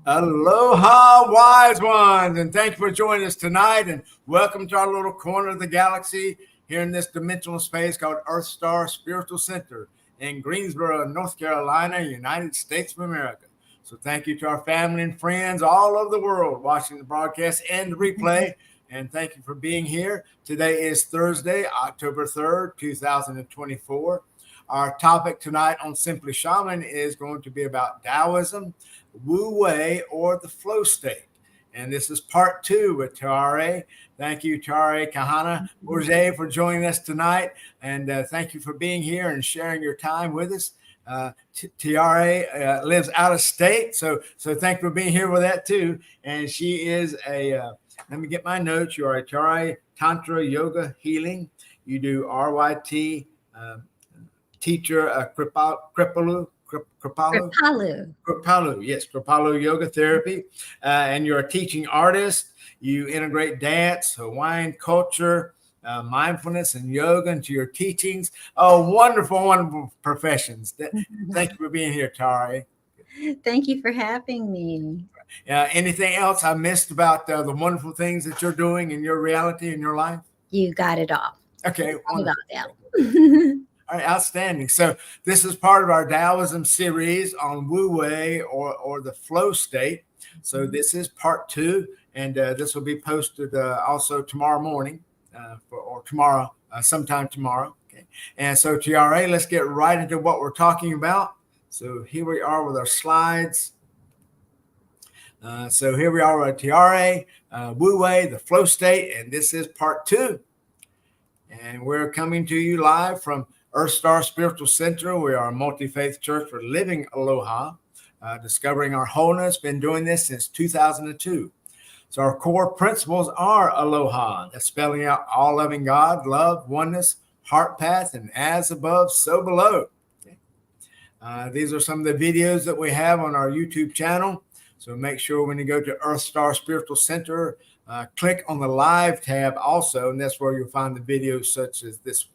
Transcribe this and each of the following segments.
Aloha, wise ones, and thank you for joining us tonight. And welcome to our little corner of the galaxy here in this dimensional space called EarthStar Spiritual Center in Greensboro, North Carolina, United States of America. So thank you to our family and friends all over the world watching the broadcast and the replay. And thank you for being here. Today is Thursday, October 3rd, 2024. Our topic tonight on Simply Shaman is going to be about Taoism, WEI, or the flow state. And this is part 2 with Tiara. Thank you, Tiara, Kahana, Bourget, for joining us tonight. And thank you for being here and sharing your time with us. Tiara lives out of state, so thank you for being here with that too. And she is let me get my notes. You are a Tiara Tantra Yoga Healing. You do RYT teacher, Kripalu, yes, Kripalu Yoga Therapy. And you're a teaching artist. You integrate dance, Hawaiian culture, mindfulness, and yoga into your teachings. Oh, wonderful, wonderful professions. Thank you for being here, Tari. Thank you for having me. Anything else I missed about the wonderful things that you're doing in your reality in your life? You got it all. Okay, wonderful. All right, outstanding. So this is part of our Taoism series on WEI or the flow state. So this is part 2, and this will be posted also tomorrow morning or tomorrow, sometime tomorrow. Okay. And so Tiara, let's get right into what we're talking about. So here we are with our slides. So here we are with Tiara, WEI, the flow state, and this is part 2. And we're coming to you live from EarthStar Spiritual Center. We are a multi-faith church for living Aloha, discovering our wholeness. Been doing this since 2002. So our core principles are Aloha. That's spelling out all loving God, love, oneness, heart path, and as above, so below. Okay. These are some of the videos that we have on our YouTube channel. So make sure when you go to EarthStar Spiritual Center, click on the live tab also, and that's where you'll find the videos such as this one.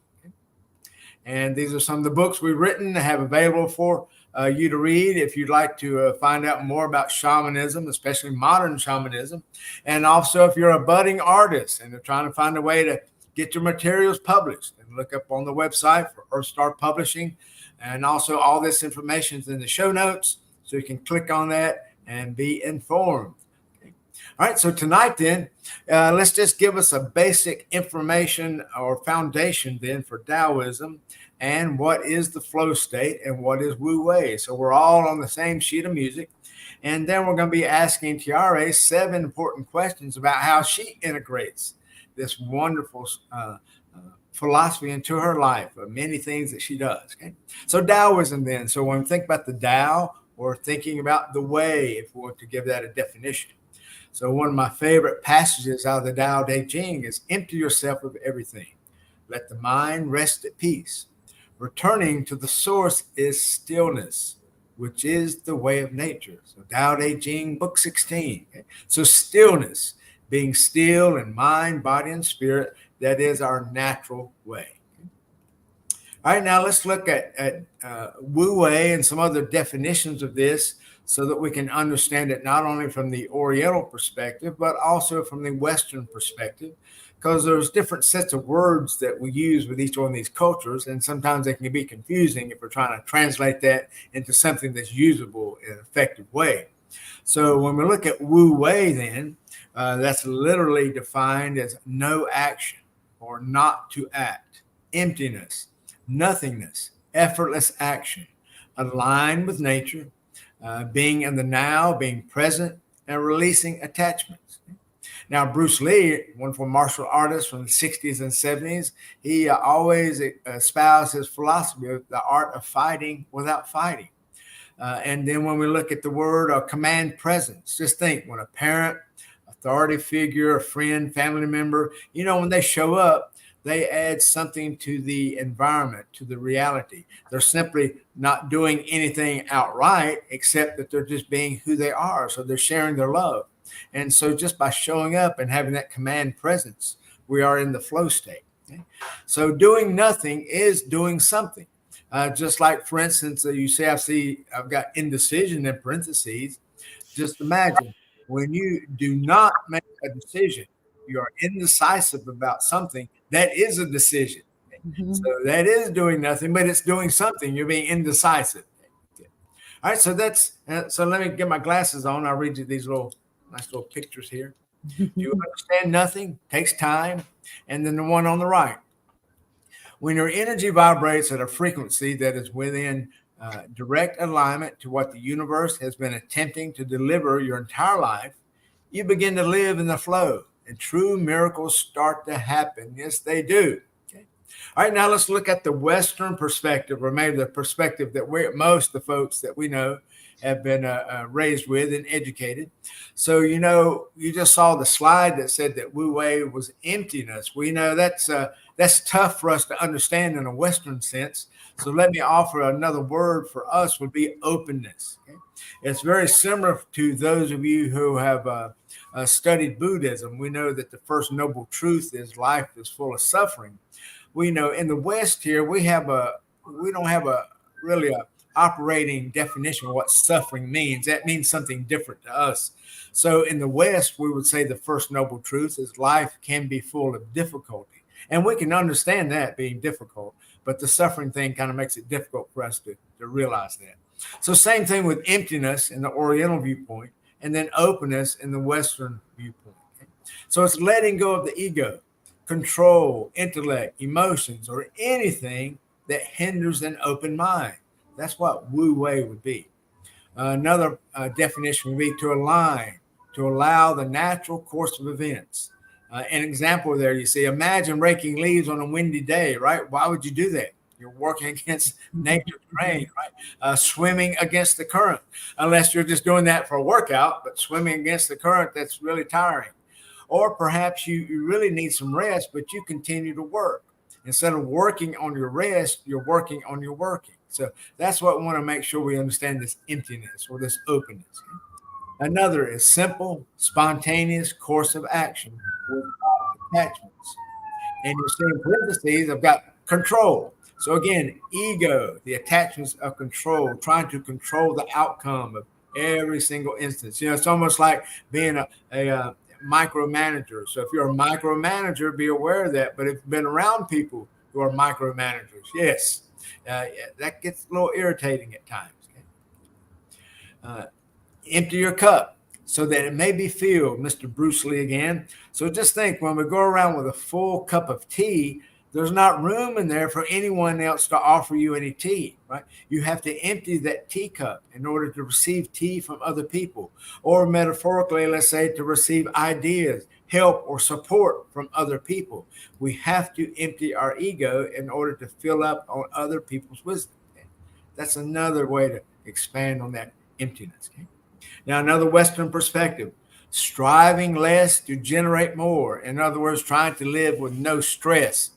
And these are some of the books we've written and have available for you to read if you'd like to find out more about shamanism, especially modern shamanism. And also if you're a budding artist and they're trying to find a way to get your materials published, and look up on the website for EarthStar Publishing. And also all this information is in the show notes, so you can click on that and be informed. All right, so tonight then, let's just give us a basic information or foundation then for Taoism and what is the flow state and what is WEI. So we're all on the same sheet of music. And then we're going to be asking Tiara 7 important questions about how she integrates this wonderful philosophy into her life, of many things that she does. Okay? So Taoism then, so when we think about the Tao, we're thinking about the way, if we want to give that a definition. So one of my favorite passages out of the Tao Te Ching is empty yourself of everything. Let the mind rest at peace. Returning to the source is stillness, which is the way of nature. So Tao Te Ching, book 16. Okay? So stillness, being still in mind, body, and spirit, that is our natural way. Okay? All right, now let's look at WEI and some other definitions of this, so that we can understand it not only from the Oriental perspective, but also from the Western perspective, because there's different sets of words that we use with each one of these cultures, and sometimes they can be confusing if we're trying to translate that into something that's usable in an effective way. So when we look at WEI then, that's literally defined as no action or not to act, emptiness, nothingness, effortless action, aligned with nature, being in the now, being present, and releasing attachments. Now, Bruce Lee, wonderful martial artist from the 60s and 70s, he always espoused his philosophy of the art of fighting without fighting. And then when we look at the word command presence, just think when a parent, authority figure, a friend, family member, when they show up, they add something to the environment, to the reality. They're simply not doing anything outright, except that they're just being who they are. So they're sharing their love. And so just by showing up and having that command presence, we are in the flow state. Okay? So doing nothing is doing something. Just like, for instance, you say, I've got indecision in parentheses. Just imagine when you do not make a decision, you are indecisive about something, that is a decision. So that is doing nothing, but it's doing something. You're being indecisive. All right, so that's so. Let me get my glasses on. I'll read you these nice little pictures here. Do you understand nothing? Takes time. And then the one on the right. When your energy vibrates at a frequency that is within direct alignment to what the universe has been attempting to deliver your entire life, you begin to live in the flow, and true miracles start to happen. Yes, they do. Okay. All right, now let's look at the Western perspective, or maybe the perspective that most of the folks that we know have been raised with and educated. So, you just saw the slide that said that Wu-Wei was emptiness. We know that's tough for us to understand in a Western sense. So let me offer another word for us would be openness. Okay? It's very similar to those of you who have studied Buddhism. We know that the first noble truth is life is full of suffering. We know in the West here, we don't have a really operating definition of what suffering means. That means something different to us. So in the West, we would say the first noble truth is life can be full of difficulty. And we can understand that being difficult, but the suffering thing kind of makes it difficult for us to realize that. So same thing with emptiness in the Oriental viewpoint, and then openness in the Western viewpoint. Okay? So it's letting go of the ego, control, intellect, emotions, or anything that hinders an open mind. That's what Wu-Wei would be. Another definition would be to align, to allow the natural course of events. An example there, you see, imagine raking leaves on a windy day, right? Why would you do that? You're working against nature's grain, right? Swimming against the current, unless you're just doing that for a workout, but swimming against the current, that's really tiring. Or perhaps you really need some rest, but you continue to work. Instead of working on your rest, you're working on your working. So that's what we want to make sure we understand, this emptiness or this openness. Another is simple, spontaneous course of action without attachments. And you see in parentheses, I've got control. So again, ego, the attachments of control, trying to control the outcome of every single instance. It's almost like being a micromanager. So if you're a micromanager, be aware of that. But if you've been around people who are micromanagers, yes, that gets a little irritating at times. Okay? Empty your cup so that it may be filled, Mr. Bruce Lee again. So just think, when we go around with a full cup of tea, there's not room in there for anyone else to offer you any tea, right? You have to empty that teacup in order to receive tea from other people, or metaphorically, let's say, to receive ideas, help, or support from other people. We have to empty our ego in order to fill up on other people's wisdom. Okay? That's another way to expand on that emptiness. Okay? Now, another Western perspective, striving less to generate more. In other words, trying to live with no stress.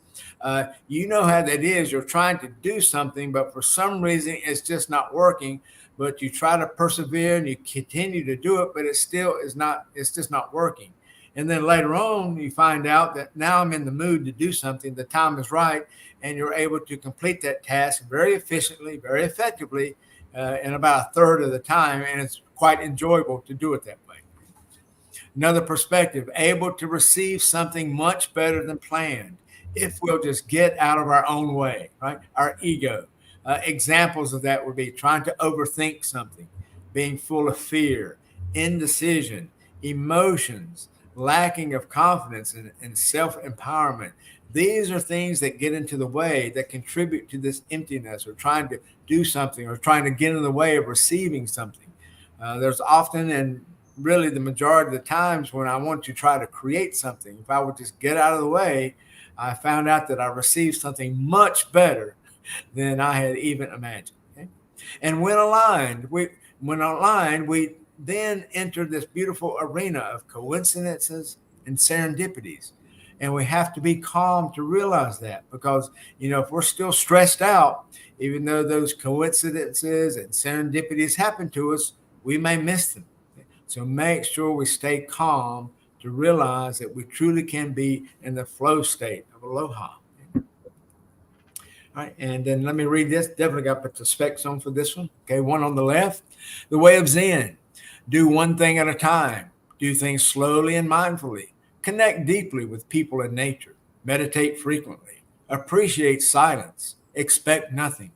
You know how that is. You're trying to do something, but for some reason, it's just not working. But you try to persevere and you continue to do it, but it still is not, it's just not working. And then later on, you find out that now I'm in the mood to do something. The time is right. And you're able to complete that task very efficiently, very effectively, in about a third of the time. And it's quite enjoyable to do it that way. Another perspective, able to receive something much better than planned if we'll just get out of our own way, right? Our ego. Examples of that would be trying to overthink something, being full of fear, indecision, emotions, lacking of confidence, and self-empowerment. These are things that get into the way, that contribute to this emptiness, or trying to do something, or trying to get in the way of receiving something. There's often, and really the majority of the times, when I want to try to create something, if I would just get out of the way, I found out that I received something much better than I had even imagined. Okay? And when aligned, we then enter this beautiful arena of coincidences and serendipities. And we have to be calm to realize that, because, if we're still stressed out, even though those coincidences and serendipities happen to us, we may miss them. Okay? So make sure we stay calm to realize that we truly can be in the flow state of aloha. All right, and then let me read this. Definitely got to put the specs on for this one. Okay, one on the left, the way of Zen. Do one thing at a time. Do things slowly and mindfully. Connect deeply with people and nature. Meditate frequently. Appreciate silence. Expect nothing.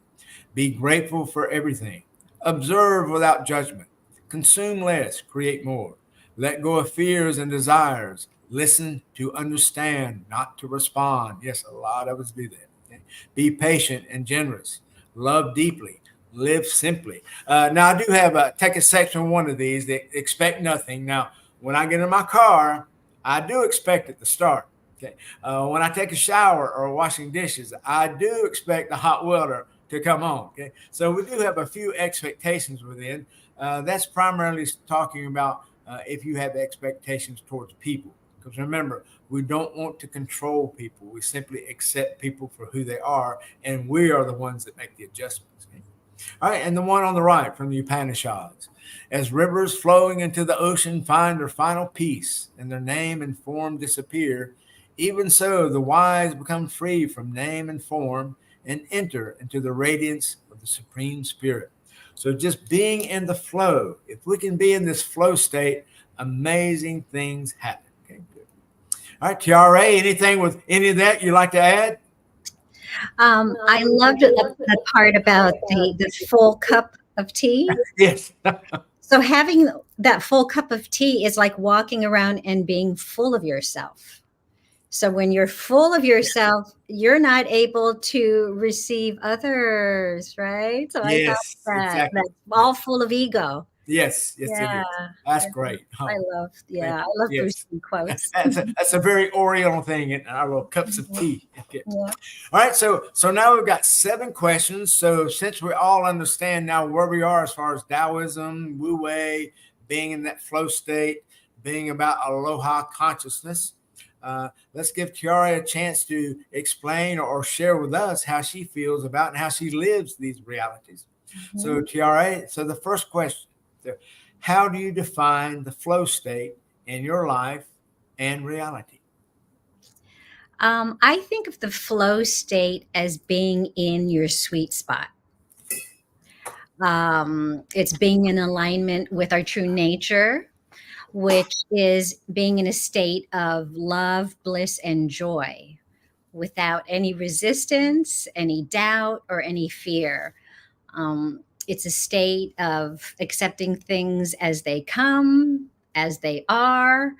Be grateful for everything. Observe without judgment. Consume less, create more. Let go of fears and desires. Listen to understand, not to respond. Yes, a lot of us do that. Okay? Be patient and generous. Love deeply. Live simply. Now, I do have take a section one of these that expect nothing. Now, when I get in my car, I do expect it to start. Okay. When I take a shower or washing dishes, I do expect the hot water to come on. Okay. So we do have a few expectations within. That's primarily talking about if you have expectations towards people. Because remember, we don't want to control people. We simply accept people for who they are, and we are the ones that make the adjustments. Okay? All right, and the one on the right from the Upanishads. As rivers flowing into the ocean find their final peace, and their name and form disappear, even so the wise become free from name and form and enter into the radiance of the Supreme Spirit. So just being in the flow, if we can be in this flow state, amazing things happen. Okay, good. All right, Tiara, anything with any of that you'd like to add? I loved the part about the full cup of tea. Yes. So having that full cup of tea is like walking around and being full of yourself. So when you're full of yourself, you're not able to receive others, right? So I thought Yes, that exactly. that's all full of ego. Yes, yes, it Yeah, is. That's yeah. great. Huh? I love Yes. Bruce Lee quotes. That's a very Oriental thing in our little cups of tea. Okay. Yeah. All right, so now we've got 7 questions. So since we all understand now where we are as far as Taoism, Wu Wei, being in that flow state, being about aloha consciousness, let's give Tiara a chance to explain or share with us how she feels about and how she lives these realities. Mm-hmm. So Tiara, so the first question, how do you define the flow state in your life and reality? I think of the flow state as being in your sweet spot. It's being in alignment with our true nature, which is being in a state of love, bliss, and joy without any resistance, any doubt, or any fear. It's a state of accepting things as they come, as they are,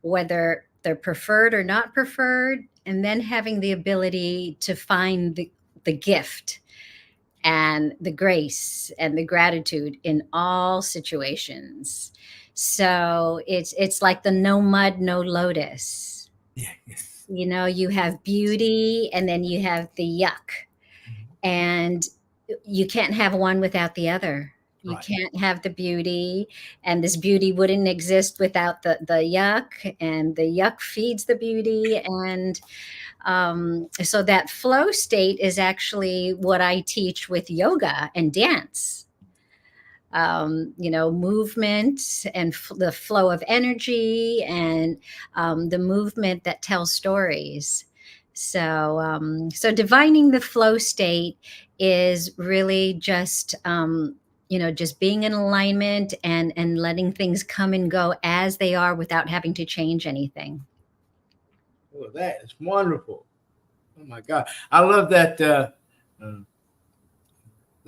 whether they're preferred or not preferred, and then having the ability to find the gift and the grace and the gratitude in all situations. So it's like the no mud, no lotus. Yeah, yes. You know, you have beauty and then you have the yuck. And you can't have one without the other. You Right. can't have the beauty, and this beauty wouldn't exist without the yuck, and the yuck feeds the beauty. And so that flow state is actually what I teach with yoga and dance. You know, movement and the flow of energy and the movement that tells stories. So divining the flow state is really just, you know, just being in alignment and letting things come and go as they are without having to change anything. Oh, that is wonderful. Oh my God. I love that the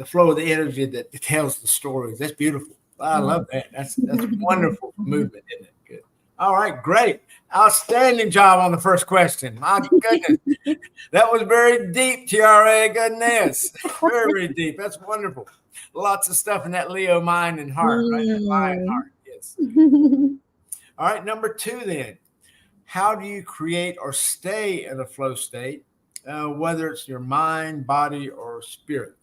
flow of the energy that tells the stories. That's beautiful. I love that. That's wonderful for movement, isn't it? Good. All right, great. Outstanding job on the first question. My goodness. That was very deep, Tiara. Goodness. Very, very deep. That's wonderful. Lots of stuff in that Leo mind and heart, right? That lion heart. Yes. All right, number 2 then. How do you create or stay in a flow state, whether it's your mind, body, or spirit?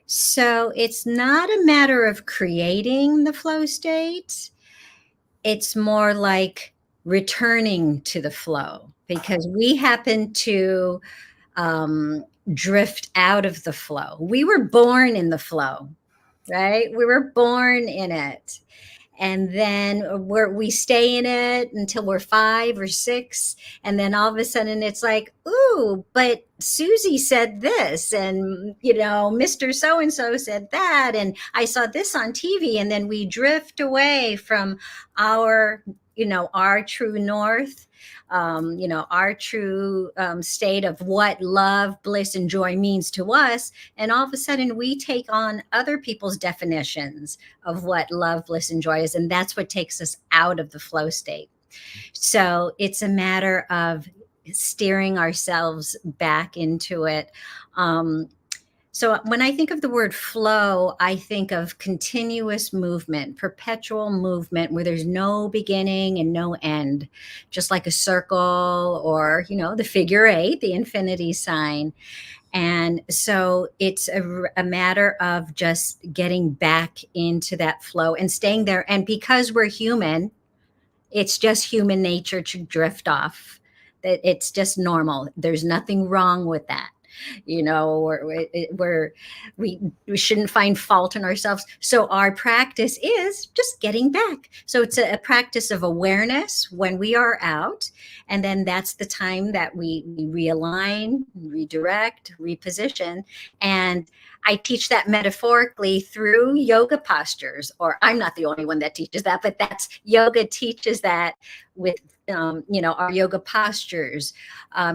So it's not a matter of creating the flow state. It's more like returning to the flow, because we happen to drift out of the flow. We were born in the flow, right? We were born in it. And then we stay in it until we're 5 or 6. And then all of a sudden it's like, ooh, but Susie said this, and, Mr. So-and-so said that. And I saw this on TV. And then we drift away from our, our true north, our true state of what love, bliss, and joy means to us. And all of a sudden we take on other people's definitions of what love, bliss, and joy is. And that's what takes us out of the flow state. So it's a matter of steering ourselves back into it. So when I think of the word flow, I think of continuous movement, perpetual movement where there's no beginning and no end, just like a circle or, the figure 8, the infinity sign. And so it's a matter of just getting back into that flow and staying there. And because we're human, it's just human nature to drift off. That it's just normal. There's nothing wrong with that. We shouldn't find fault in ourselves. So our practice is just getting back. So it's a practice of awareness when we are out. And then that's the time that we realign, redirect, reposition. And I teach that metaphorically through yoga postures, or I'm not the only one that teaches that, but that's yoga teaches that with, our yoga postures.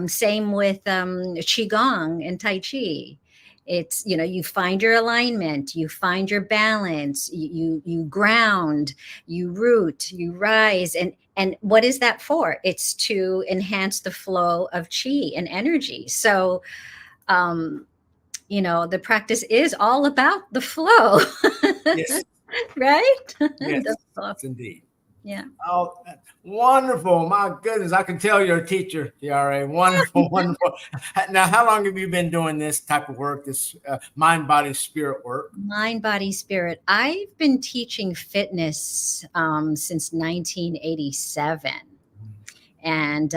Same with Qigong and Tai Chi. It's, you find your alignment, you find your balance, you ground, you root, you rise. And what is that for? It's to enhance the flow of chi and energy. So, the practice is all about the flow. Yes. Right? Yes, indeed. Yeah. Oh, wonderful. My goodness. I can tell you're a teacher, Tiara. Wonderful, wonderful. Now, how long have you been doing this type of work, this mind, body, spirit work? Mind, body, spirit. I've been teaching fitness since 1987. And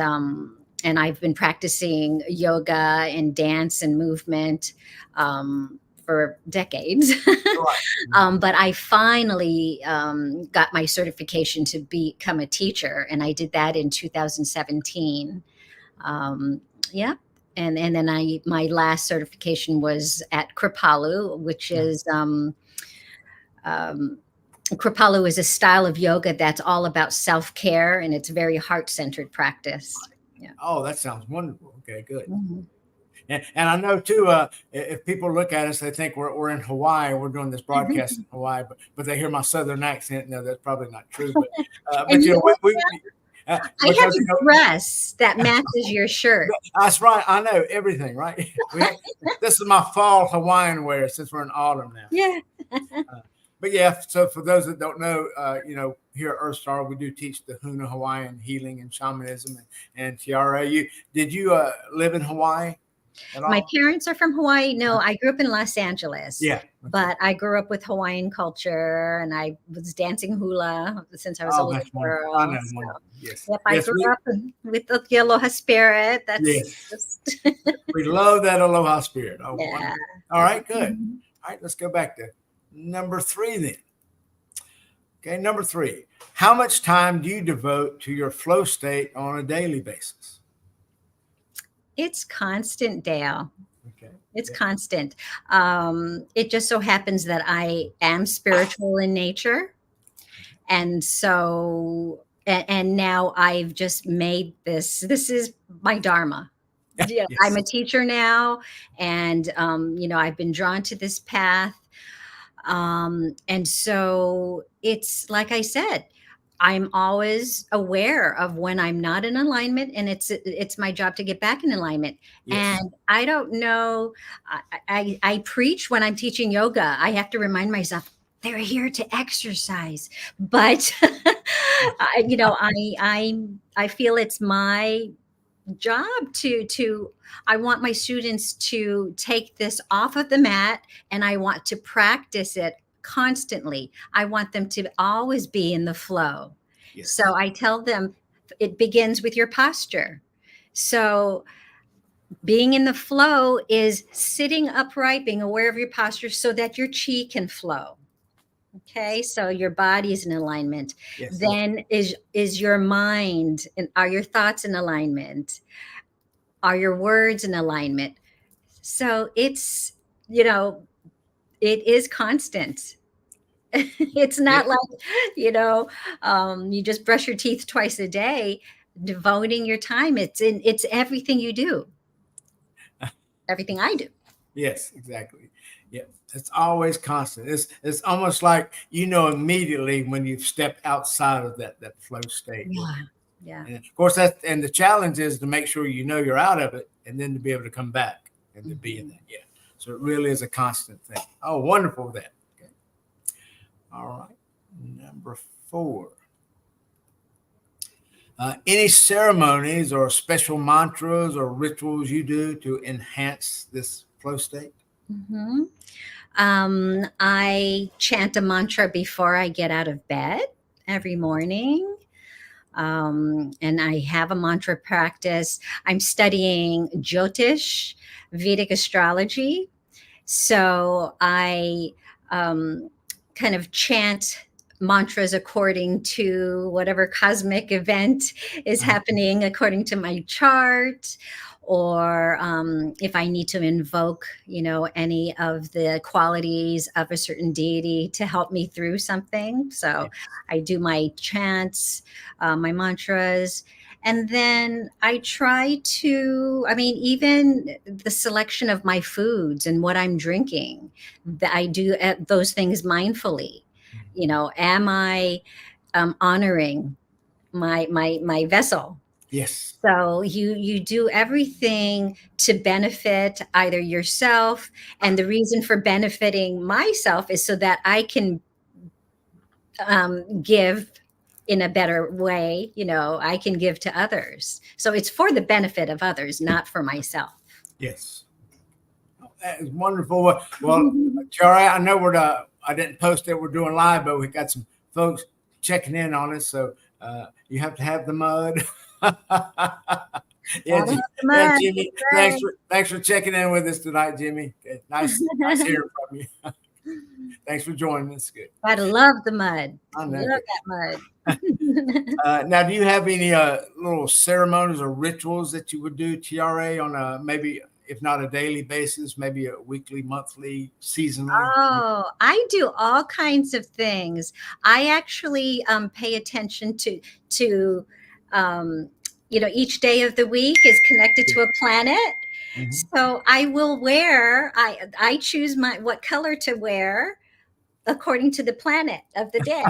I've been practicing yoga and dance and movement for decades. Right. But I finally got my certification to become a teacher, and I did that in 2017. Yeah. And then my last certification was at Kripalu, which is Kripalu is a style of yoga that's all about self-care, and it's very heart-centered practice. Yeah. Oh, that sounds wonderful. Okay, good. Mm-hmm. And I know too, if people look at us, they think we're in Hawaii. We're doing this broadcast in Hawaii, but they hear my Southern accent. No, that's probably not true. But And I have a dress that matches your shirt. That's right. I know everything, right? This is my fall Hawaiian wear since we're in autumn now. Yeah. But yeah, so for those that don't know, here at EarthStar, we do teach the Huna Hawaiian healing and shamanism and Tiara. Did you live in Hawaii at all? My parents are from Hawaii. No, I grew up in Los Angeles. Yeah. But I grew up with Hawaiian culture, and I was dancing hula since I was a little girl. I know. So, yes. Yep, I grew up with the Aloha spirit. That's just... We love that Aloha spirit. Oh, yeah. Wonderful. All right, good. Mm-hmm. All right, let's go back to number 3 then. Okay, number 3. How much time do you devote to your flow state on a daily basis? It's constant, Dale. Okay. It's constant. It just so happens that I am spiritual in nature. And so, and now I've just made this is my dharma. Yeah, yes. I'm a teacher now, and, I've been drawn to this path. And so it's like I said, I'm always aware of when I'm not in alignment, and it's my job to get back in alignment. Yes. And I don't know, I preach when I'm teaching yoga. I have to remind myself, they're here to exercise, but I feel it's my job to I want my students to take this off of the mat, and I want to practice it constantly. I want them to always be in the flow. Yes. So I tell them it begins with your posture. So being in the flow is sitting upright, being aware of your posture so that your chi can flow. Okay, so your body's in alignment. Yes. Then is your mind and are your thoughts in alignment? Are your words in alignment? So it's, you know, it is constant. It's Yeah. not like, you just brush your teeth twice a day, devoting your time. It's everything you do, everything I do. Yes, exactly. Yeah, it's always constant. It's almost like immediately when you step outside of that flow state. Yeah. Yeah. And of course, and the challenge is to make sure you're out of it, and then to be able to come back and to be in that. Yeah. So it really is a constant thing. Oh, wonderful that. Okay. All right. Number 4. Any ceremonies or special mantras or rituals you do to enhance this flow state? Mm-hmm. I chant a mantra before I get out of bed every morning. And I have a mantra practice. I'm studying Jyotish, Vedic astrology. So I kind of chant mantras according to whatever cosmic event is happening according to my chart, or if I need to invoke, any of the qualities of a certain deity to help me through something. So I do my chants, my mantras. And then I try to, even the selection of my foods and what I'm drinking, that I do those things mindfully. Am I honoring my vessel? Yes. So you do everything to benefit either yourself, and the reason for benefiting myself is so that I can give in a better way. I can give to others. So it's for the benefit of others, not for myself. Yes. That is wonderful. Well, Tiara, I know I didn't post it. We're doing live, but we got some folks checking in on us. So you have to have the mud. Yeah, Jimmy. Thanks for checking in with us tonight, Jimmy. Okay, nice hearing from you. Thanks for joining us. Good. I love the mud. I know. Love that mud. Now, do you have any little ceremonies or rituals that you would do, Tiara, on a maybe, if not a daily basis, maybe a weekly, monthly, seasonally? Oh, I do all kinds of things. I actually pay attention to each day of the week is connected to a planet. So I will wear. I choose what color to wear according to the planet of the day.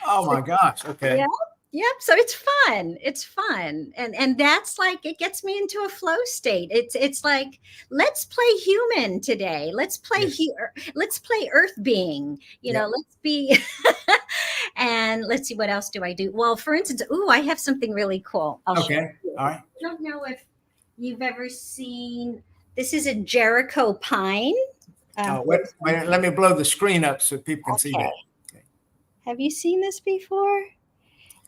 Oh my gosh! Okay. Yeah. Yep. So it's fun. It's fun. And that's like, it gets me into a flow state. It's like, let's play human today. Let's play let's play earth being, let's be, and let's see, what else do I do? Well, for instance, I have something really cool. I'll show you. All right. I don't know if you've ever seen, this is a Jericho pine. Wait, let me blow the screen up so people can see that. Okay. Have you seen this before?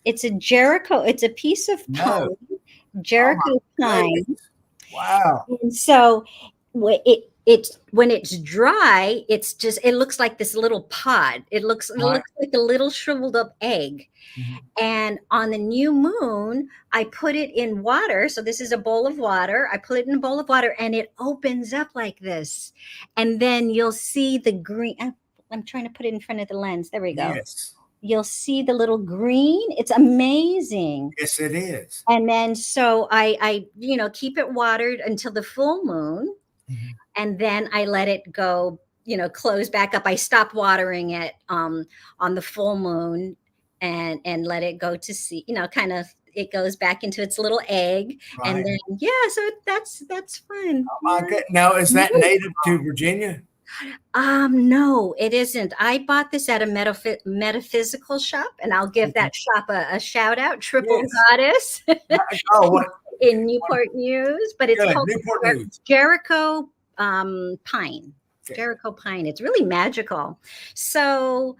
It's a Jericho. It's a piece of pine, Jericho pine. Wow. And so when it's dry, it looks like this little pod. It looks like a little shriveled up egg. And on the new moon, I put it in water. So this is a bowl of water. I put it in a bowl of water and it opens up like this. And then you'll see the green. I'm trying to put it in front of the lens. There we go. Yes. You'll see the little green. It's amazing. Yes, it is. And then so I keep it watered until the full moon. And then I let it go, close back up. I stop watering it on the full moon and let it go to see, kind of, it goes back into its little egg. Right. And then, so that's fun. Oh my God. Now, is that native to Virginia? No, it isn't. I bought this at a metaphysical shop, and I'll give that shop a shout out, Triple Goddess in Newport News, but it's called Jericho pine. Jericho pine. It's really magical. So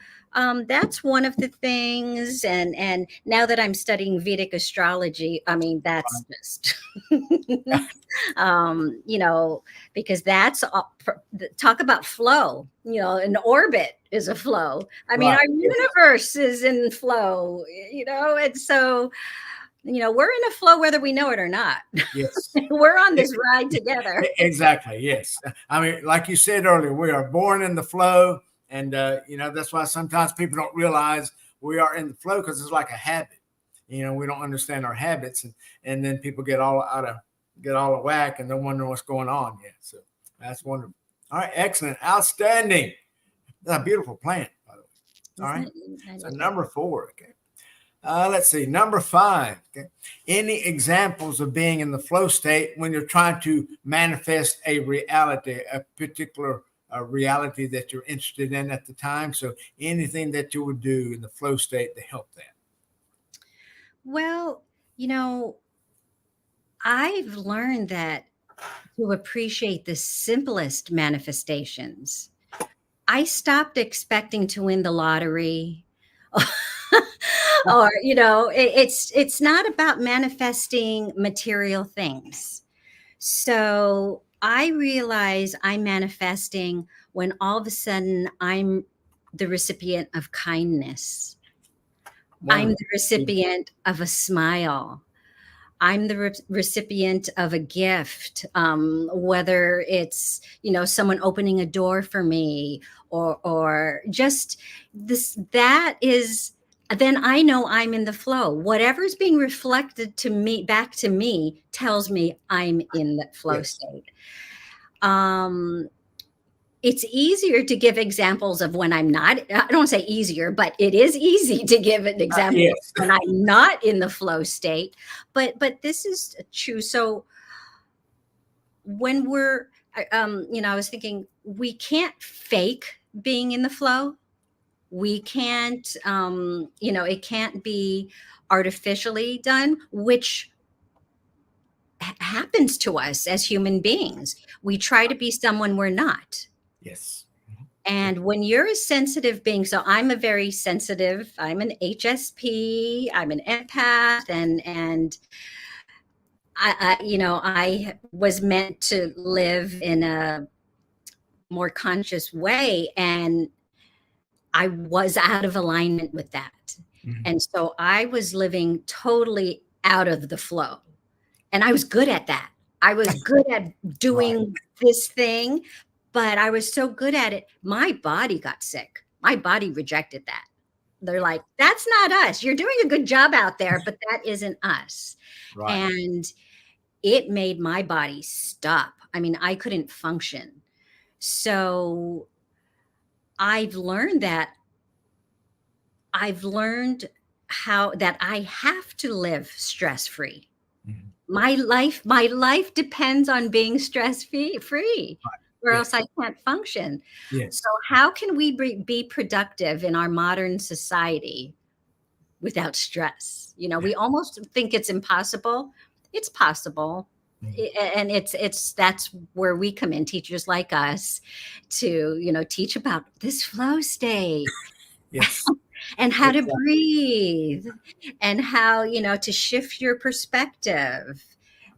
That's one of the things. And now that I'm studying Vedic astrology, I mean, that's just, you know, because that's talk about flow. You know, an orbit is a flow. I mean, Right. our universe is in flow. You know, and so, you know, we're in a flow whether we know it or not. Yes. We're on this ride together. Exactly. Yes. I mean, like you said earlier, we are born in the flow. And, you know, that's why sometimes people don't realize we are in the flow, because it's like a habit. You know, we don't understand our habits. And then people get all out of whack and don't wonder what's going on. Yeah. So that's wonderful. All right. Excellent. Outstanding. That's a beautiful plant, by the way. All right. So number 4. Okay. Let's see, number 5. Okay. Any examples of being in the flow state when you're trying to manifest a reality, a particular reality that you're interested in at the time? So anything that you would do in the flow state to help that? Well, you know, I've learned that to appreciate the simplest manifestations. I stopped expecting to win the lottery. Or, you know, it's not about manifesting material things. So I realize I'm manifesting when all of a sudden I'm the recipient of kindness. I'm the recipient of a smile. I'm the recipient of a gift, whether it's, you know, someone opening a door for me, or just this. That is, then I know I'm in the flow. Whatever's being reflected to me, back to me, tells me I'm in that flow Yes. state. It's easier to give examples of when I'm not. I don't want to say easier, but it is easy to give an example Yes. when I'm not in the flow state. But this is true. So when we're, you know, I was thinking we can't fake being in the flow. We can't, you know, it can't be artificially done, which happens to us as human beings. We try to be someone we're not. Yes. And when you're a sensitive being, so I'm a very sensitive, I'm an HSP, I'm an empath, and you know, I was meant to live in a more conscious way, and I was out of alignment with that. Mhm. And so I was living totally out of the flow. And I was good at that. I was good at doing this thing, but I was so good at it, my body got sick. My body rejected that. They're like, "That's not us. You're doing a good job out there, but that isn't us." Right. And it made my body stop. I mean, I couldn't function. So I've learned that I've learned how that I have to live stress-free. Mhm. My life depends on being stress free, or else Yes. I can't function. Yes. So how can we be productive in our modern society without stress? You know, we almost think it's impossible. It's possible. Mhm. And it's that's where we come in, teachers like us, to, you know, teach about this flow state Yes. and how to Exactly. breathe, and how, you know, to shift your perspective.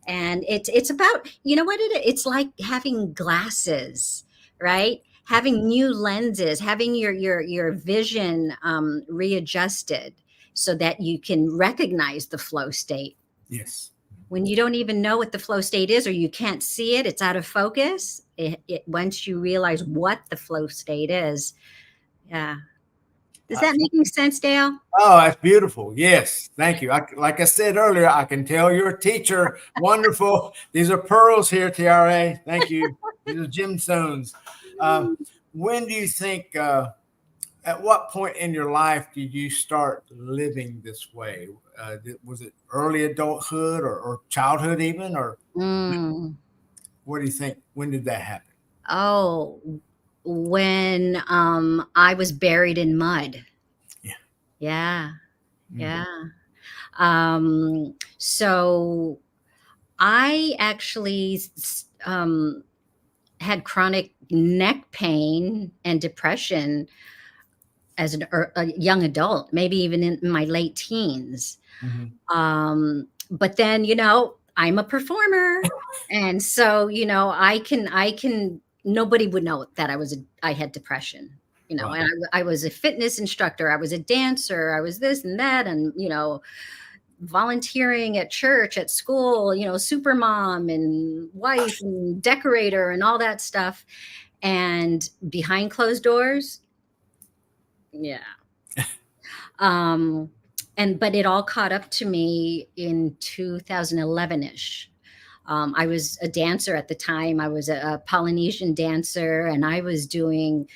And it's about, you know what, it's like having glasses, right? Having new lenses, having your vision readjusted so that you can recognize the flow state. Yes. When you don't even know what the flow state is, or you can't see it, it's out of focus. Once you realize what the flow state is, yeah. Does that make any sense, Dale? Oh, that's beautiful. Yes. Thank you. Like I said earlier, I can tell you're a teacher. Wonderful. These are pearls here, Tiara. Thank you. These are gemstones. When do you think, at what point in your life did you start living this way? Was it early adulthood, or childhood even? Or Mm. what do you think? When did that happen? Oh, when I was buried in mud. Yeah. Yeah, Mhm. yeah. So I actually had chronic neck pain and depression as a young adult, maybe even in my late teens. But then, I'm a performer. And so, I can, nobody would know that I had depression, and I was a fitness instructor. I was a dancer. I was this and that. And, volunteering at church, at school, super mom and wife and decorator and all that stuff. And behind closed doors. Yeah. But it all caught up to me in 2011-ish. I was a dancer at the time. I was a Polynesian dancer, and I was doing,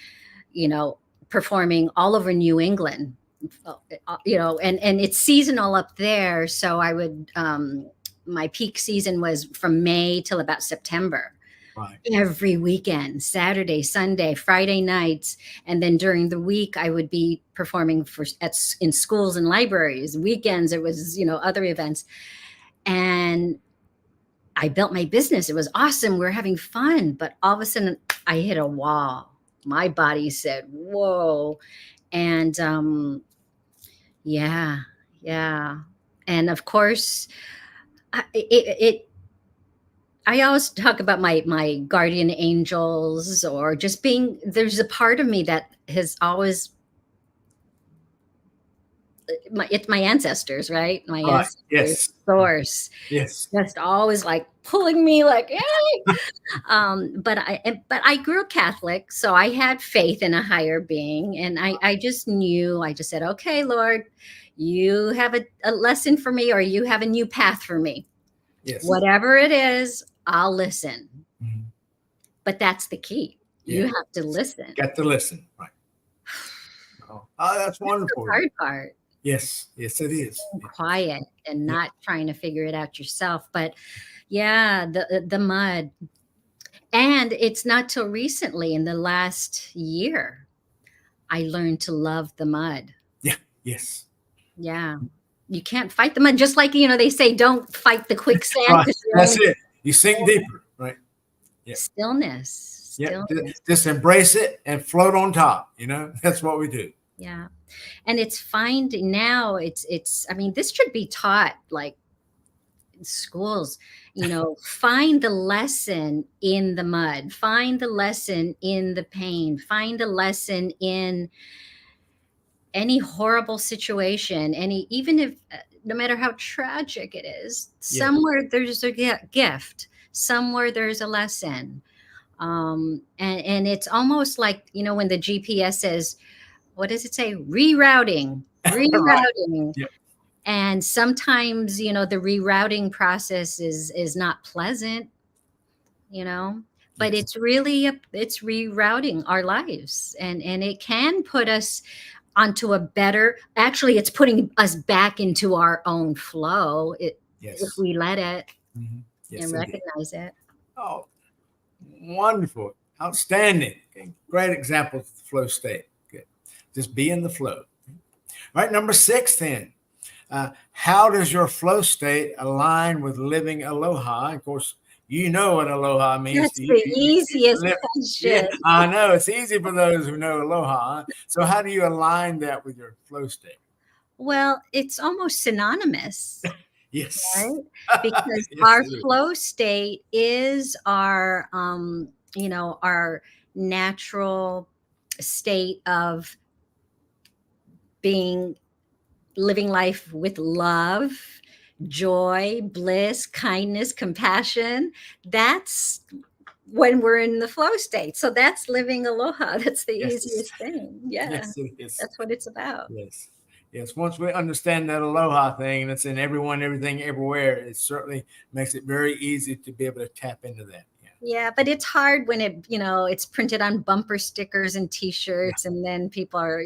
performing all over New England, and it's seasonal up there. So I would, my peak season was from May till about September. Right. Every weekend, Saturday, Sunday, Friday nights. And then during the week, I would be performing in schools and libraries. Weekends, it was, other events. And I built my business. It was awesome. We were having fun. But all of a sudden, I hit a wall. My body said, whoa. And yeah. And of course, I always talk about my guardian angels, or just there's a part of me that has always, it's my ancestors, right? My ancestors, yes. Source. Yes. Just always like pulling me like, hey. But I grew up Catholic, so I had faith in a higher being. And I just said, okay, Lord, you have a lesson for me, or you have a new path for me. Yes. Whatever it is, I'll listen. But that's the key. Yeah. You have to listen. Got to listen. Right. Oh, that's wonderful. That's the hard part. Yes, it is. Quiet and not trying to figure it out yourself. But yeah, the mud. And it's not till recently, in the last year, I learned to love the mud. Yeah. Yes. Yeah. You can't fight the mud. Just like, they say, don't fight the quicksand. Right. That's it. You sink deeper, right? Yeah. Stillness. Yeah. Just embrace it and float on top. That's what we do. Yeah. And it's finding now, this should be taught like in schools, find the lesson in the mud, find the lesson in the pain, find the lesson in any horrible situation, even if, no matter how tragic it is, somewhere there's a gift, somewhere there's a lesson. And it's almost like, when the GPS says, what does it say? Rerouting. Yep. And sometimes, the rerouting process is not pleasant, but it's really, it's rerouting our lives, and it can put us onto a better, actually it's putting us back into our own flow if we let it and recognize it. Oh, wonderful. Outstanding. Okay. Great example of the flow state. Good. Just be in the flow. All right. Number 6 then. How does your flow state align with living aloha? Of course, you know what aloha means. That's the easiest question. Yeah, I know. It's easy for those who know aloha. So how do you align that with your flow state? Well, it's almost synonymous. Yes. Right? Because our flow state is our, our natural state of living life with love, joy, bliss, kindness, compassion. That's when we're in the flow state. So that's living aloha. That's the easiest thing. Yeah. Yes, it is. That's what it's about. Yes. Yes. Once we understand that aloha thing, that's in everyone, everything, everywhere, it certainly makes it very easy to be able to tap into that. Yeah, but it's hard when it's printed on bumper stickers and T-shirts, and then people are,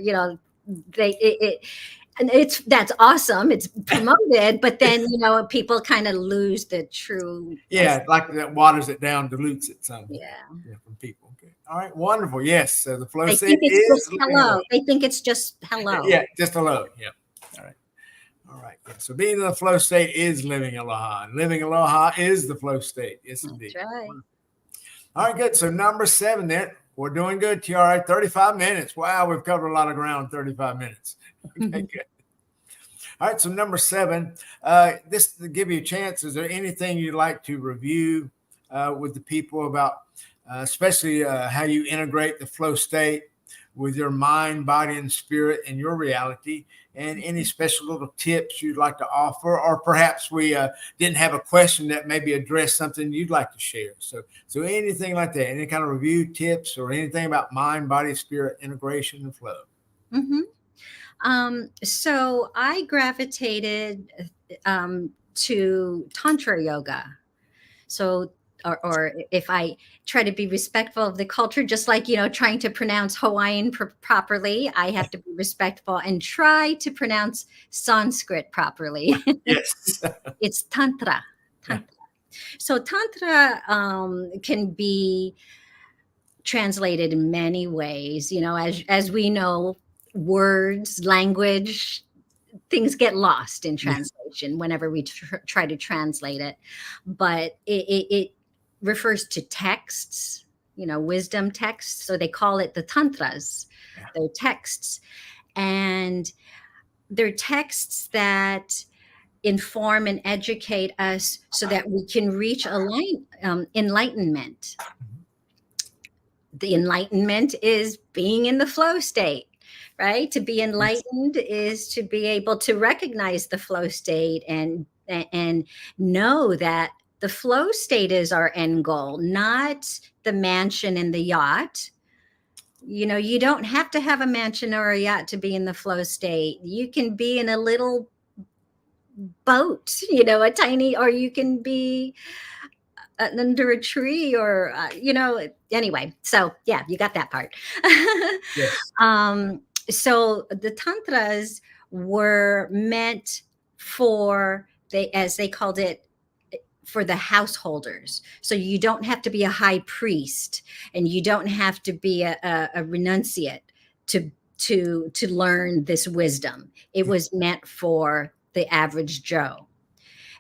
and that's awesome. It's promoted, but then people kind of lose the true. Yeah, like that waters it down, dilutes it some. Yeah, from people. Okay. All right, wonderful. Yes, so the flow state state is hello. They think it's just hello. Yeah, just hello. Yeah. All right. Yeah. So being in the flow state is living aloha, and living aloha is the flow state. Yes, indeed. That's right. All right, good. So number 7 then. We're doing good, Tiara. 35 minutes. Wow, we've covered a lot of ground in 35 minutes. Okay, good. All right, so number 7, this to give you a chance, is there anything you'd like to review with the people about, especially how you integrate the flow state with your mind, body, and spirit and your reality, and any special little tips you'd like to offer, or perhaps we didn't have a question that maybe addressed something you'd like to share. So anything like that, any kind of review tips or anything about mind, body, spirit, integration, and flow. So I gravitated to Tantra yoga. So, or if I try to be respectful of the culture, just like, trying to pronounce Hawaiian properly, I have to be respectful and try to pronounce Sanskrit properly. Yes. It's Tantra. Tantra. Yeah. So Tantra can be translated in many ways. As we know, words, language, things get lost in translation whenever we try to translate it. But it refers to texts, wisdom texts. So they call it the tantras. Yeah. They're texts. And they're texts that inform and educate us so that we can reach enlightenment. The enlightenment is being in the flow state. Right? To be enlightened is to be able to recognize the flow state and know that the flow state is our end goal, not the mansion and the yacht. You don't have to have a mansion or a yacht to be in the flow state. You can be in a little boat, a tiny, or you can be under a tree or, anyway. So yeah, you got that part. Yes. So the tantras were meant for, as they called it, for the householders. So you don't have to be a high priest, and you don't have to be a renunciate to learn this wisdom. It was meant for the average Joe.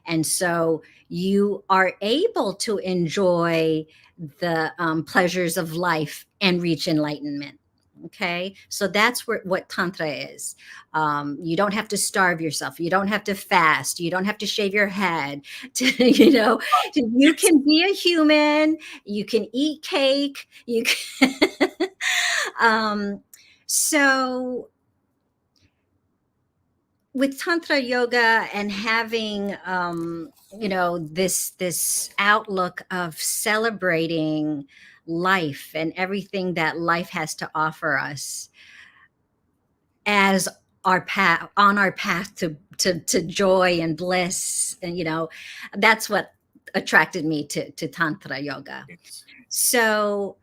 And so you are able to enjoy the pleasures of life and reach enlightenment. Okay, so that's what Tantra is. You don't have to starve yourself. You don't have to fast. You don't have to shave your head. You can be a human. You can eat cake. You can. So with Tantra yoga and having, this outlook of celebrating life and everything that life has to offer us as our path, on our path to joy and bliss, and that's what attracted me to Tantra yoga. Yes. So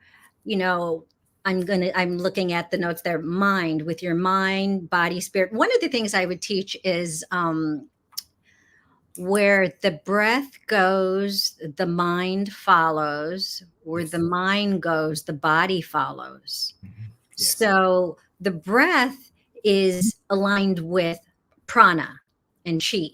I'm looking at the notes there. Mind, with your mind, body, spirit. One of the things I would teach is where the breath goes, the mind follows. Where the mind goes, the body follows. Yes. So the breath is aligned with prana and chi.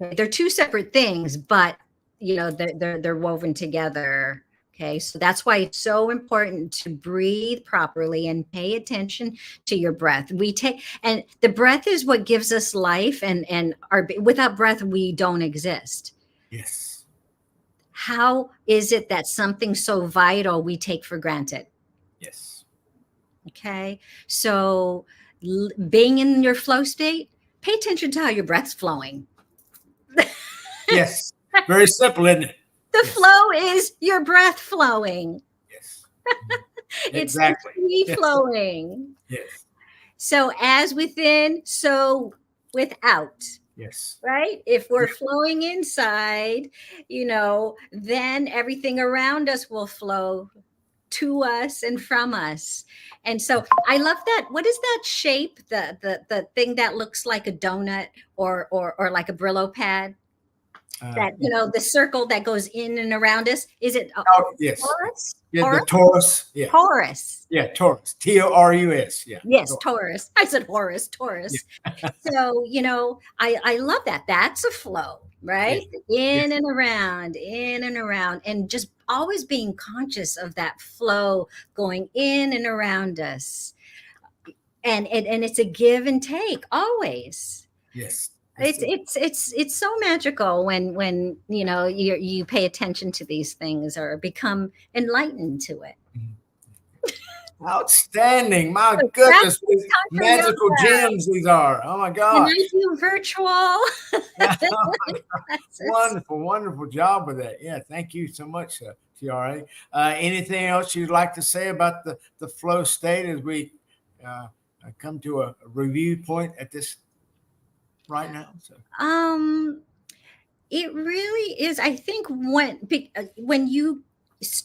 Okay? They're two separate things, but they're woven together. Okay, so that's why it's so important to breathe properly and pay attention to your breath. And the breath is what gives us life, and without breath, we don't exist. Yes. How is it that something so vital we take for granted? Yes. Okay, so being in your flow state, pay attention to how your breath's flowing. Yes, very simple, isn't it? The flow is your breath flowing. Yes. It's exactly. free flowing. Yes. So as within, so without. Yes. Right? If we're flowing inside, then everything around us will flow to us and from us. And so I love that. What is that shape? The thing that looks like a donut or like a Brillo pad? That the circle that goes in and around us, is it yes. Taurus? Yeah, Taurus? the Taurus. Yeah. Taurus. Yeah, Taurus. Taurus. Yeah. Yes, Taurus. I said Taurus. Yeah. So I love that. That's a flow, right? Yes. In and around, and just always being conscious of that flow going in and around us. And it's a give and take always. Yes. It's so magical when you pay attention to these things or become enlightened to it. Outstanding. My So goodness. practice These Tantra magical yoga. gems these are. Oh my And gosh. I do virtual. Wonderful, wonderful job with that. Yeah, thank you so much, Tiara. Anything else you'd like to say about the flow state as we come to a review point at this right now? So. It really is. I think when you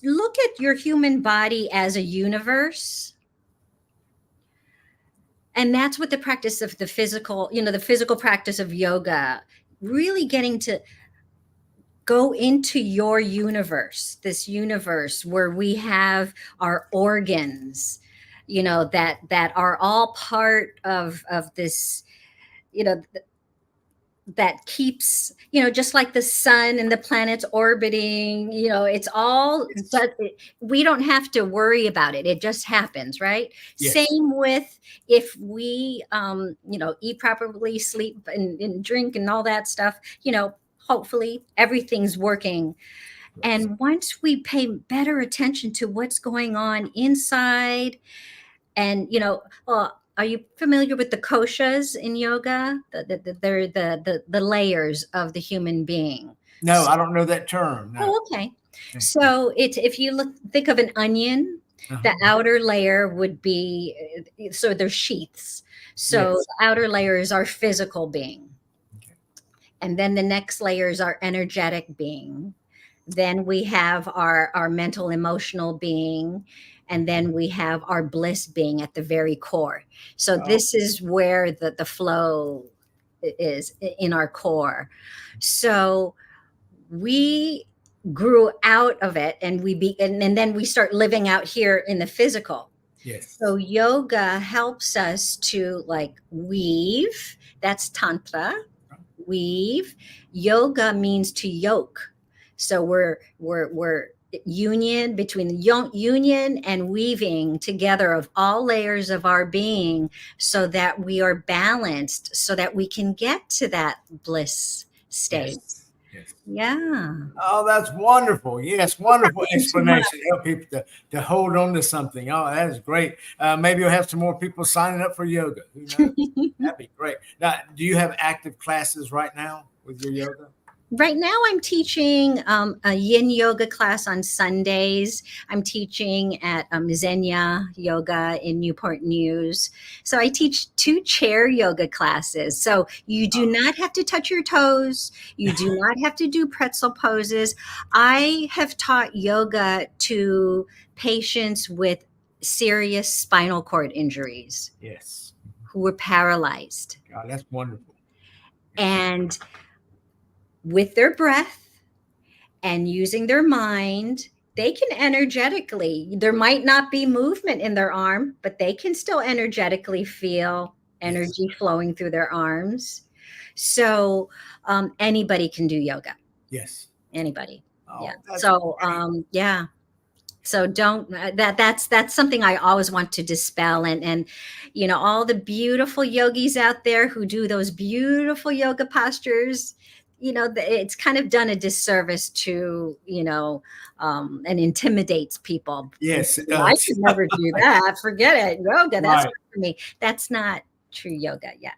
look at your human body as a universe, and that's what the practice of the physical practice of yoga, really getting to go into your universe, this universe where we have our organs, that are all part of this, that keeps, just like the sun and the planets orbiting, it's all, but we don't have to worry about it. It just happens, right? Yes. Same with if we, eat properly, sleep and drink and all that stuff, hopefully everything's working. Yes. And once we pay better attention to what's going on inside, and are you familiar with the koshas in yoga? They're the layers of the human being. No, I don't know that term. No. Oh, okay. So if you think of an onion, the outer layer would be, so there's sheaths. So Yes. the outer layer is our physical being. Okay. And then the next layer is our energetic being. Then we have our mental, emotional being. And then we have our bliss being at the very core. So this is where the flow is in our core. So we grew out of it, and and then we start living out here in the physical. Yes. So yoga helps us to weave. That's Tantra. Weave. Yoga means to yoke. So we're union between union and weaving together of all layers of our being, so that we are balanced, so that we can get to that bliss state. Yes. Yeah. Oh, that's wonderful. Yes, wonderful explanation. Help people to hold on to something. Oh, that is great. Maybe you'll have some more people signing up for yoga. Who knows? That'd be great. Now, do you have active classes right now with your yoga? Right now, I'm teaching a yin yoga class on Sundays. I'm teaching at Xenia Yoga in Newport News. So I teach 2 chair yoga classes. So you do not have to touch your toes. You do not have to do pretzel poses. I have taught yoga to patients with serious spinal cord injuries. Yes. Who were paralyzed. God, that's wonderful. And with their breath and using their mind, they can energetically, there might not be movement in their arm, but they can still energetically feel energy flowing through their arms. So anybody can do yoga. Yes. Anybody. Oh, yeah. So yeah. So that's something I always want to dispel, and all the beautiful yogis out there who do those beautiful yoga postures, it's kind of done a disservice to, and intimidates people. Yes, it I does. could never do that. Forget it. Yoga, that's not for me. That's not true yoga. Yeah.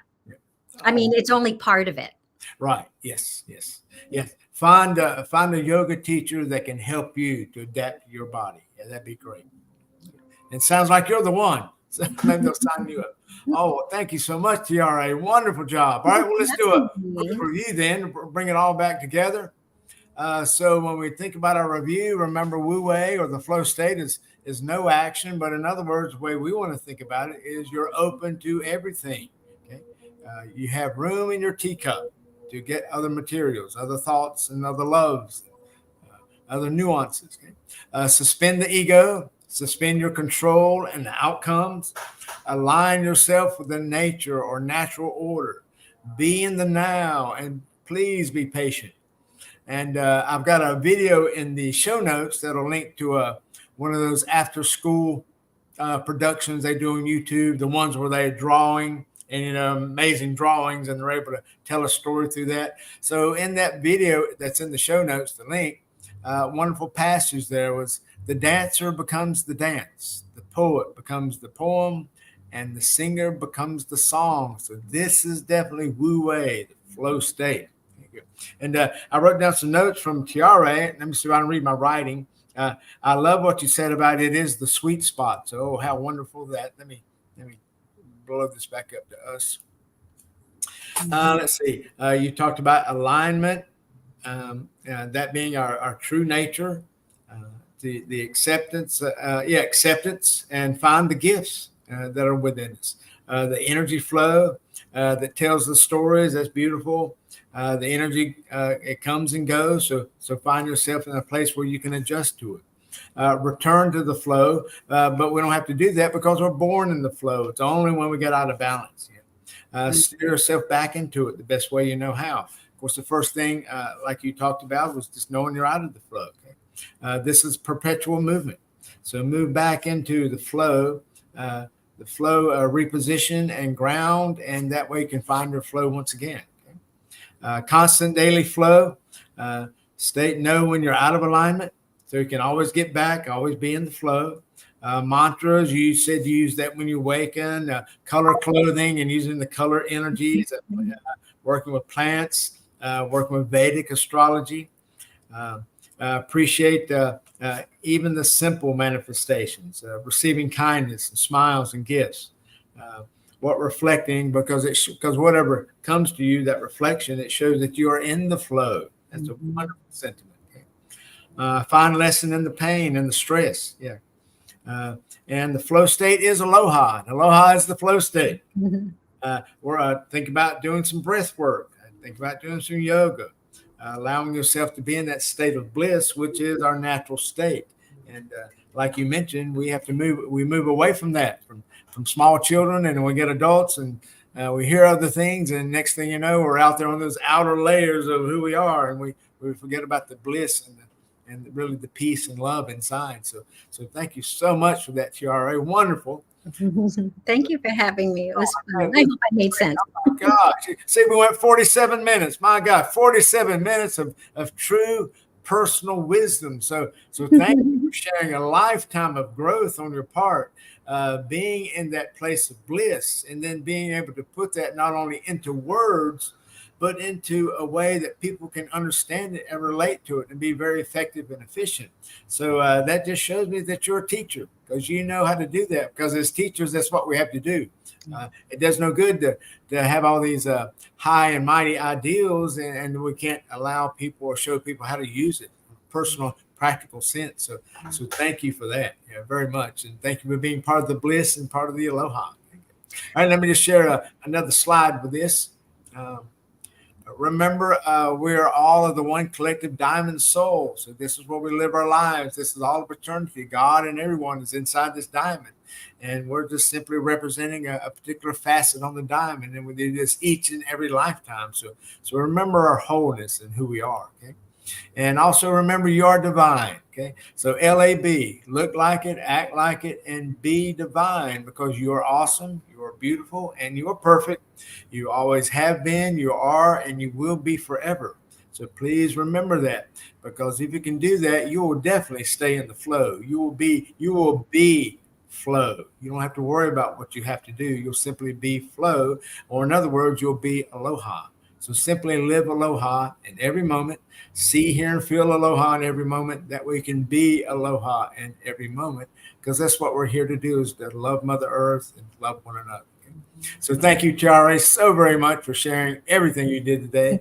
I mean, it's only part of it. Right. Yes. Find a yoga teacher that can help you to adapt your body. Yeah, that'd be great. It sounds like you're the one. So maybe they'll sign you up. Oh, well, thank you so much, Tiara. Wonderful job. All right, well, let's do a quick review then, bring it all back together. So when we think about our review, remember WEI, or the flow state, is no action. But in other words, the way we want to think about it is you're open to everything. Okay, you have room in your teacup to get other materials, other thoughts, and other loves, other nuances. Okay? Suspend the ego. Suspend your control and the outcomes. Align yourself with the nature or natural order. Be in the now, and please be patient. And I've got a video in the show notes that'll link to one of those after school productions they do on YouTube, the ones where they're drawing and, amazing drawings, and they're able to tell a story through that. So in that video that's in the show notes, the link, wonderful passage there was, the dancer becomes the dance, the poet becomes the poem, and the singer becomes the song. So this is definitely Wu-Wei, the flow state. And I wrote down some notes from Tiara. Let me see if I can read my writing. I love what you said about it is the sweet spot. So, how wonderful that. Let me blow this back up to us. Let's see. You talked about alignment, that being our true nature, the acceptance, acceptance, and find the gifts that are within us. The energy flow that tells the stories. That's beautiful. The energy, it comes and goes. So find yourself in a place where you can adjust to it. Return to the flow, but we don't have to do that because we're born in the flow. It's only when we get out of balance. Steer yourself back into it the best way you know how. Of course, the first thing, like you talked about, was just knowing you're out of the flow. Okay? This is perpetual movement. So move back into the flow. Reposition and ground, and that way you can find your flow once again. Okay? Constant daily flow. Know when you're out of alignment, so you can always get back, always be in the flow. Mantras, you said you use that when you awaken. Color clothing and using the color energies. Working with plants, working with Vedic astrology. Appreciate even the simple manifestations, receiving kindness and smiles and gifts. Reflecting, because whatever comes to you, that reflection, it shows that you are in the flow. That's a wonderful sentiment. Okay? Find lesson in the pain and the stress. Yeah. And the flow state is aloha. Aloha is the flow state. Think about doing some breath work. Think about doing some yoga. Allowing yourself to be in that state of bliss, which is our natural state. And like you mentioned, we have to move away from that, from small children, and we get adults, and we hear other things, and next thing you know, we're out there on those outer layers of who we are, and we forget about the bliss and really the peace and love inside. So thank you so much for that, Tiara. Wonderful. Thank you for having me. It was fun. I hope I made sense. Oh my gosh. See, we went 47 minutes. My God, 47 minutes of true personal wisdom. So thank you for sharing a lifetime of growth on your part, being in that place of bliss, and then being able to put that not only into words, but into a way that people can understand it and relate to it and be very effective and efficient. So that just shows me that you're a teacher, because you know how to do that. Because as teachers, that's what we have to do. It does no good to have all these high and mighty ideals, and we can't allow people or show people how to use it in a personal, practical sense. So thank you for that very much. And thank you for being part of the bliss and part of the aloha. All right, let me just share another slide with this. Remember, we are all of the one collective diamond soul. So this is where we live our lives. This is all of eternity. God and everyone is inside this diamond. And we're just simply representing a particular facet on the diamond. And we do this each and every lifetime. So remember our wholeness and who we are. Okay. And also remember you are divine. Okay. So LAB, look like it, act like it, and be divine, because you are awesome, you are beautiful, and you are perfect. You always have been, you are, and you will be forever. So please remember that, because if you can do that, you will definitely stay in the flow. You will be flow. You don't have to worry about what you have to do. You'll simply be flow, or in other words, you'll be aloha. So simply live aloha in every moment. See, hear, and feel aloha in every moment. That way you can be aloha in every moment, because that's what we're here to do, is to love Mother Earth and love one another. Okay? So thank you, Tiara, so very much for sharing everything you did today.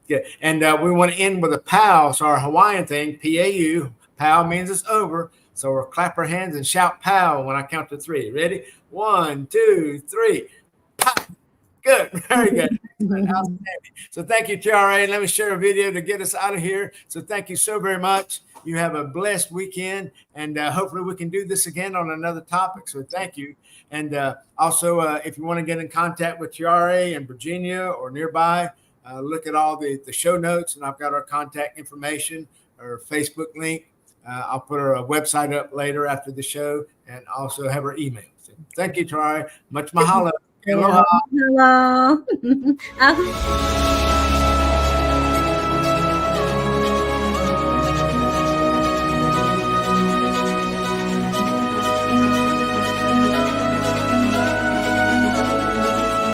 Yeah. And we want to end with a pow. So our Hawaiian thing, P-A-U, pow means it's over. So we'll clap our hands and shout pow when I count to three. Ready? 1, 2, 3. Pow. Good. Very good. Outstanding. So thank you, Tiara. Let me share a video to get us out of here. So thank you so very much. You have a blessed weekend, and hopefully we can do this again on another topic. So thank you. And also, if you want to get in contact with Tiara in Virginia or nearby, look at all the show notes, and I've got our contact information, our Facebook link. I'll put our website up later after the show, and also have our email. So thank you, Tiara. Much mahalo. Aloha. Hello.